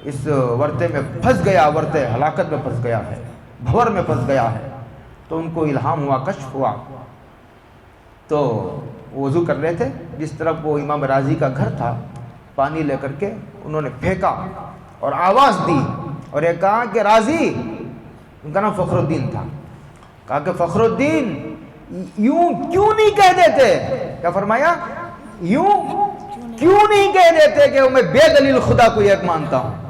اس ورطے میں پھنس گیا، ورطے ہلاکت میں پھنس گیا ہے، بھور میں پھنس گیا ہے. تو ان کو الہام ہوا، کشف ہوا. تو وضو کر رہے تھے، جس طرف وہ امام راضی کا گھر تھا، پانی لے کر کے انہوں نے پھینکا اور آواز دی اور یہ کہا کہ راضی، ان کا نام فخر الدین تھا، کہا کہ فخر الدین یوں کیوں نہیں کہہ دیتے؟ کیا فرمایا؟ یوں کیوں نہیں کہہ دیتے کہ میں بے دلیل خدا کو ایک مانتا ہوں؟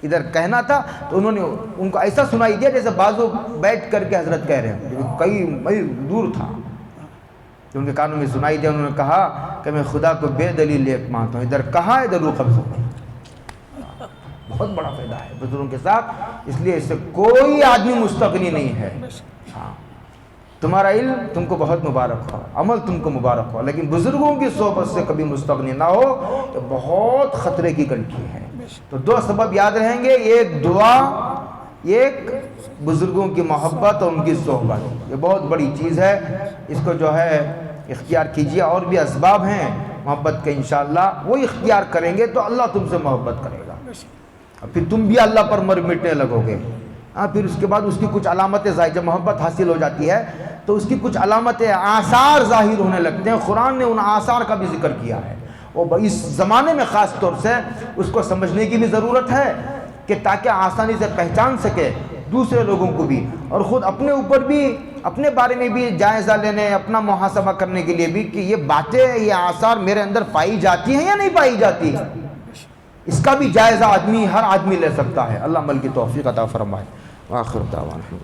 ادھر کہنا تھا تو انہوں نے ان کو ایسا سنائی دیا جیسے بازو بیٹھ کر کے حضرت کہہ رہے ہیں، کئی میل دور تھا. ان کے کانوں میں سنائی دیا. انہوں نے کہا کہ میں خدا کو بے دلیل ایک مانتا ہوں. ادھر کہا، ادھر روح قبض ہو گئی. بہت بڑا فائدہ ہے بزرگوں کے ساتھ، اس لیے اس سے کوئی آدمی مستغنی نہیں ہے. ہاں، تمہارا علم تم کو بہت مبارک ہو، عمل تم کو مبارک ہو، لیکن بزرگوں کی صحبت سے کبھی مستغنی نہ ہو تو بہت خطرے کی گھنٹی ہے. تو 2 سبب یاد رہیں گے، ایک دعا، ایک بزرگوں کی محبت اور ان کی صحبت. یہ بہت بڑی چیز ہے، اس کو جو ہے اختیار کیجیے. اور بھی اسباب ہیں محبت کے، انشاءاللہ وہ اختیار کریں گے تو اللہ تم سے محبت کرے گا، اور پھر تم بھی اللہ پر مر مٹنے لگو گے. پھر اس کے بعد اس کی کچھ علامتیں ظاہر، جب محبت حاصل ہو جاتی ہے تو اس کی کچھ علامتیں، آثار ظاہر ہونے لگتے ہیں. قرآن نے ان آثار کا بھی ذکر کیا ہے. اور اس زمانے میں خاص طور سے اس کو سمجھنے کی بھی ضرورت ہے کہ تاکہ آسانی سے پہچان سکے دوسرے لوگوں کو بھی، اور خود اپنے اوپر بھی، اپنے بارے میں بھی جائزہ لینے، اپنا محاسبہ کرنے کے لیے بھی کہ یہ باتیں، یہ آثار میرے اندر پائی جاتی ہیں یا نہیں پائی جاتی. اس کا بھی جائزہ ہر آدمی لے سکتا ہے. اللہ عمل کی توفیق عطا فرمائے. وآخر دعوانا